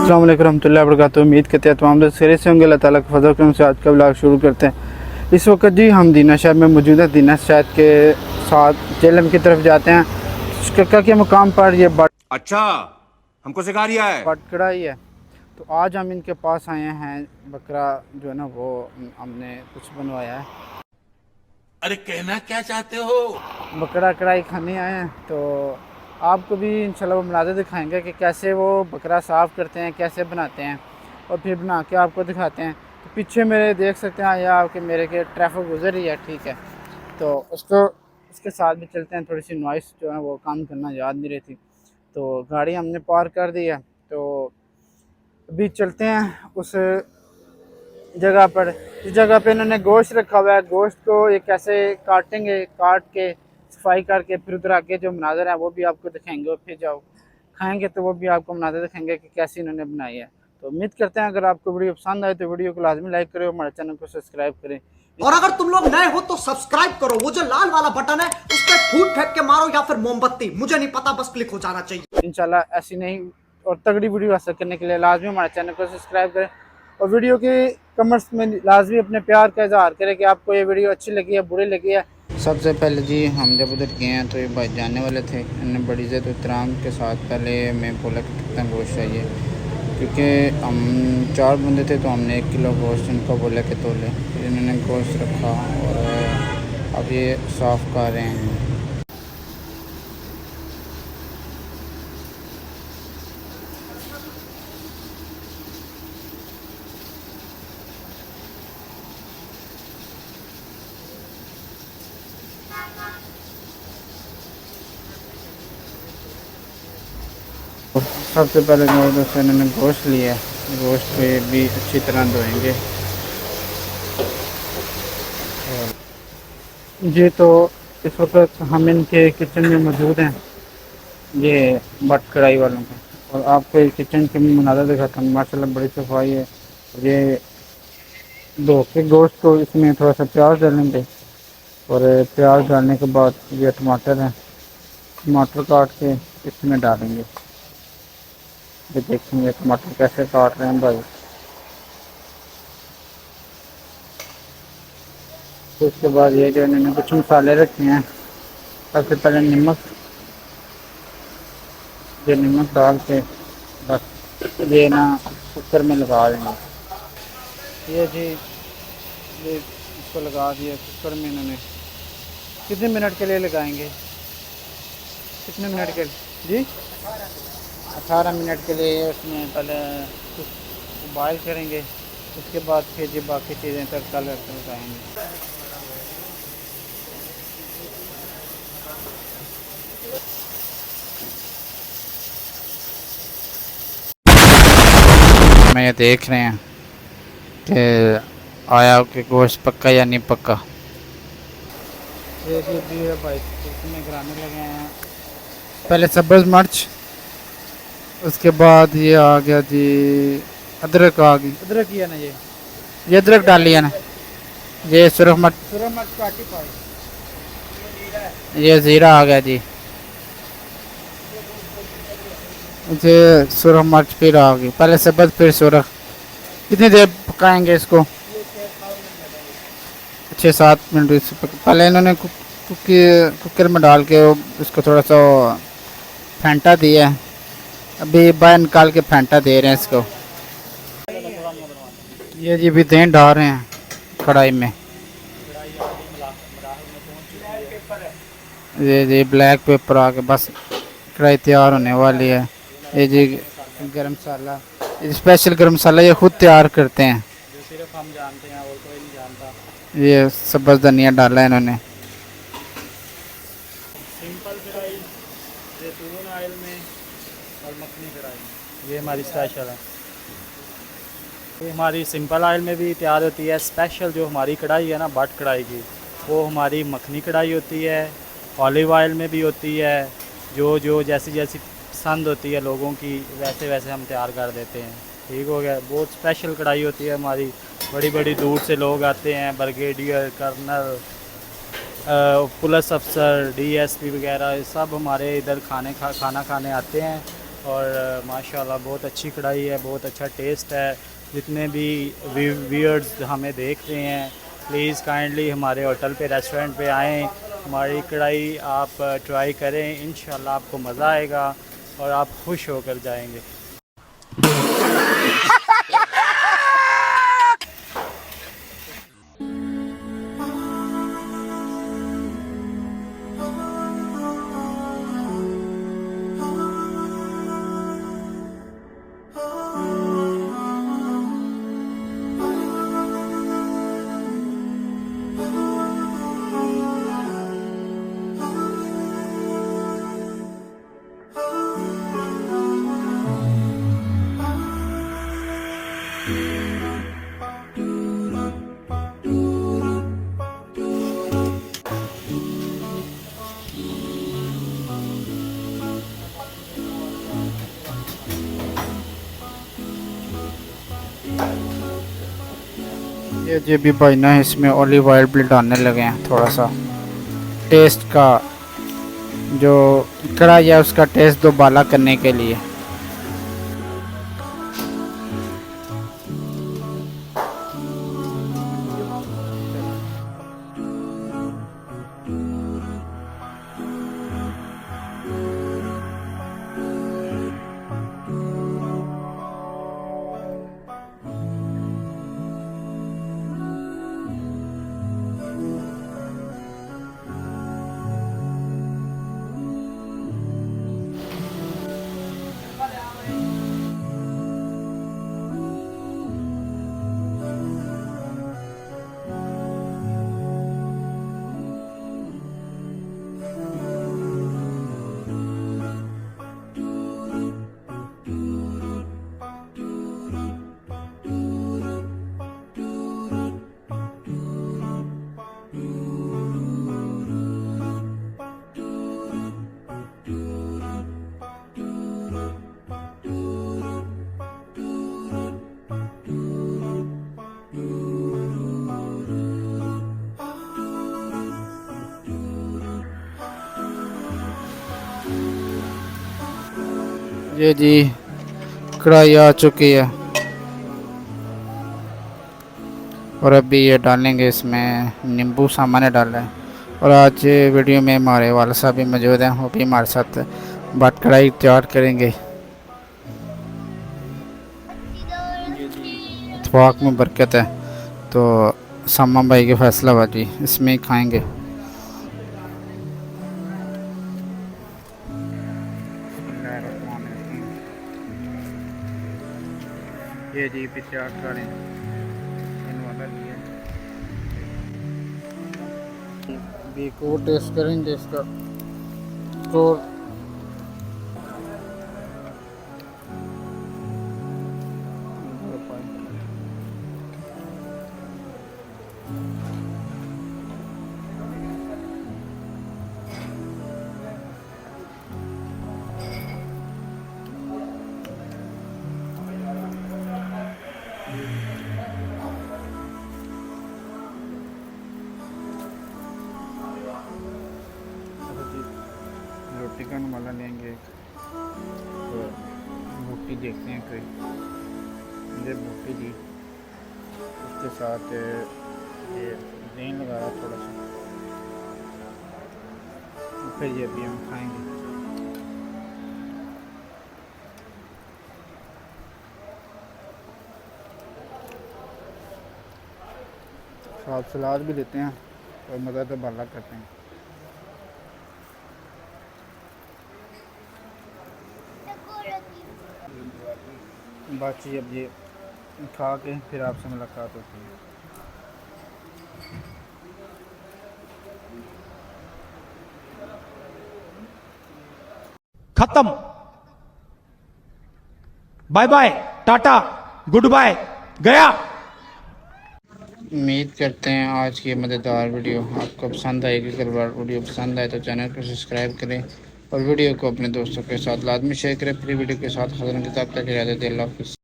अस्सलाम वालेकुम रहमतुल्लाहि व बरकातुहू। उम्मीद करते हैं तमाम लोग खैरियत से होंगे। अल्लाह ताला के फज़ल करम से आज का व्लॉग शुरू करते हैं। इस वक्त जी हम दीना शहर में मौजूद है। दीना शहर के साथ जेलम की तरफ जाते हैं। कक्का के मुकाम पर ये अच्छा हमको सिखा रिया है। बट कढ़ाई है। तो आज हम इनके पास आए हैं। बकरा जो है ना वो हमने कुछ बनवाया है। अरे कहना क्या चाहते हो? बकरा कढ़ाई खाने आए हैं। तो आपको भी इंशाल्लाह वो मनाज़र दिखाएंगे कि कैसे वो बकरा साफ़ करते हैं, कैसे बनाते हैं और फिर बना के आपको दिखाते हैं। तो पीछे मेरे देख सकते हैं या आपके मेरे के ट्रैफिक गुजर रही है, ठीक है। तो उसके साथ भी चलते हैं। थोड़ी सी नॉइस जो है वो काम करना याद नहीं रहती। तो गाड़ी हमने पार्क कर दी है। तो अभी चलते हैं उस जगह पर जिस जगह पे इन्होंने गोश्त रखा हुआ है। गोश्त को ये कैसे काटेंगे, काट के सफाई करके फिर उधर आके जो मनाज़र है वो भी आपको दिखाएंगे और फिर जाओ खाएंगे तो वो भी आपको मनाज़र दिखाएंगे कि कैसे इन्होंने बनाई है। तो उम्मीद करते हैं अगर आपको वीडियो पसंद आए तो वीडियो को लाजमी लाइक करें और हमारे चैनल को सब्सक्राइब करें। और अगर तुम लोग नए हो तो सब्सक्राइब करो, वो जो लाल वाला बटन है उस पर फूट फेंक के मारो या फिर मोमबत्ती, मुझे नहीं पता, बस क्लिक हो जाना चाहिए। इंशाल्लाह ऐसी नहीं और तगड़ी वीडियो हासिल करने के लिए लाजमी हमारे चैनल को सब्सक्राइब करें और वीडियो के कमेंट्स में लाजमी अपने प्यार का इजहार करें कि आपको ये वीडियो अच्छी लगी है, बुरी लगी है। सबसे पहले जी हम जब उधर गए हैं तो ये भाई जाने वाले थे। इन्होंने बड़ी इज़्ज़त एहतराम के साथ पहले मैं बोला कि कितना गोश्त चाहिए, क्योंकि हम 4 बंदे थे तो हमने 1 किलो गोश्त इनको बोला कि तोले। फिर इन्होंने गोश्त रखा और अब ये साफ़ कर रहे हैं। सबसे पहले जो इन्होंने गोश्त लिया है, गोश्त को ये भी अच्छी तरह धोएंगे। जी तो इस वक्त हम इनके किचन में मौजूद हैं, ये बट कढ़ाई वालों का। और आपको ये किचन के मनाज़र दिखाता हूँ। माशाल्लाह बड़ी सफाई है। ये धो के गोश्त को इसमें थोड़ा सा प्याज डालेंगे और प्याज डालने के बाद ये टमाटर हैं, टमाटर काट के इसमें डालेंगे। ये देखेंगे टमाटर कैसे काट रहे हैं भाई। तो उसके बाद ये जो इन्होंने कुछ मसाले रखे हैं। सबसे पहले नमक डाल के बस ये ना कुकर में लगा देंगे। ये जी ये इसको लगा दिया कुकर में। इन्होंने कितने मिनट के लिए लगाएंगे? कितने मिनट के जी? 18 मिनट के लिए उसमें पहले बॉयल करेंगे। उसके बाद फिर जी बाकी चीज़ें तड़का लगाएंगे। मैं ये देख रहे हैं कि आया कि गोश्त पक्का या नहीं पक्का। ये भी है भाई, इसमें गिराने लगे हैं। पहले सब्ज़ मिर्च, उसके बाद ये आ गया जी अदरक आ गई। अदरक ही है ना, ये अदरक डाल लिया ना। ये सुरख मिर्च काटी पाई। ये ज़ीरा आ गया जी। ये सुरख मिर्च फिर आ गई, पहले सब्ज़ फिर सुरख। कितनी देर पकाएंगे इसको? 6-7 मिनट। पहले इन्होंने कुकर में डाल के उसको थोड़ा सा फेंटा दिया है। अभी बाहर निकाल के फेंटा दे रहे हैं इसको। ये जी भी तेल डाल रहे हैं कढ़ाई में। ये जी ब्लैक पेपर आ के बस कढ़ाई तैयार होने वाली है। ये जी गरम मसाला, स्पेशल गरम मसाला ये खुद तैयार करते हैं, जो सिर्फ हम जानते हैं और कोई नहीं जानता। ये सब्ज़ धनिया डाला है इन्होंने। सिंपल कढ़ाई जैतून ऑयल में और मखनी कढ़ाई, ये हमारी स्पेशल है। ये हमारी सिंपल ऑयल में भी तैयार होती है। स्पेशल जो हमारी कढ़ाई है ना बट कढ़ाई की, वो हमारी मखनी कढ़ाई होती है। ऑलिव ऑयल में भी होती है। जो जैसी जैसी पसंद होती है लोगों की, वैसे वैसे हम तैयार कर देते हैं। ठीक हो गया। बहुत स्पेशल कढ़ाई होती है हमारी। बड़ी बड़ी दूर से लोग आते हैं, ब्रिगेडियर, कर्नल, पुलिस अफसर, डीएसपी वगैरह सब हमारे इधर खाना खाने आते हैं। और माशाल्लाह बहुत अच्छी कढ़ाई है, बहुत अच्छा टेस्ट है। जितने भी व्यूअर्स हमें देख रहे हैं, प्लीज़ काइंडली हमारे होटल पे, रेस्टोरेंट पे आएँ, हमारी कढ़ाई आप ट्राई करें। इंशाल्लाह आपको मज़ा आएगा और आप खुश होकर जाएंगे। ये जो भी भाई ना इसमें ऑलिव ऑयल भी डालने लगे हैं, थोड़ा सा टेस्ट का, जो कढ़ाई है उसका टेस्ट दोबारा करने के लिए। ये जी कढ़ाई आ चुकी है और अभी ये डालेंगे इसमें नींबू सामान्य डाल रहे हैं। और आज वीडियो में हमारे वाला साहब भी मौजूद हैं, वो भी हमारे साथ बात कढ़ाई तैयार करेंगे। इत्तेफाक में बरकत है, तो सामा भाई के फैसलाबाजी इसमें ही खाएंगे। ये जी तैयार करें भी को टेस्ट करेंगे इसका तो रोटी का नुमाला लेंगे, तो रोटी देखते हैं कोई ये रोटी दी, उसके साथ ये दही लगाया थोड़ा सा, फिर ये भी हम खाएंगे। साथ सलाद भी लेते हैं और मज़ा तो बाला करते हैं। बाकी अब ये खा के फिर आपसे मुलाकात होती है। खत्म, bye bye, tata, good bye, गया। उम्मीद करते हैं आज की मज़ेदार वीडियो आपको पसंद आएगी। अगर वीडियो पसंद आए तो चैनल को सब्सक्राइब करें और वीडियो को अपने दोस्तों के साथ लाजमी शेयर करें। पूरी वीडियो के साथ हाजिर किताब तक इजाज़त दें। अल्लाह हाफ़िज़।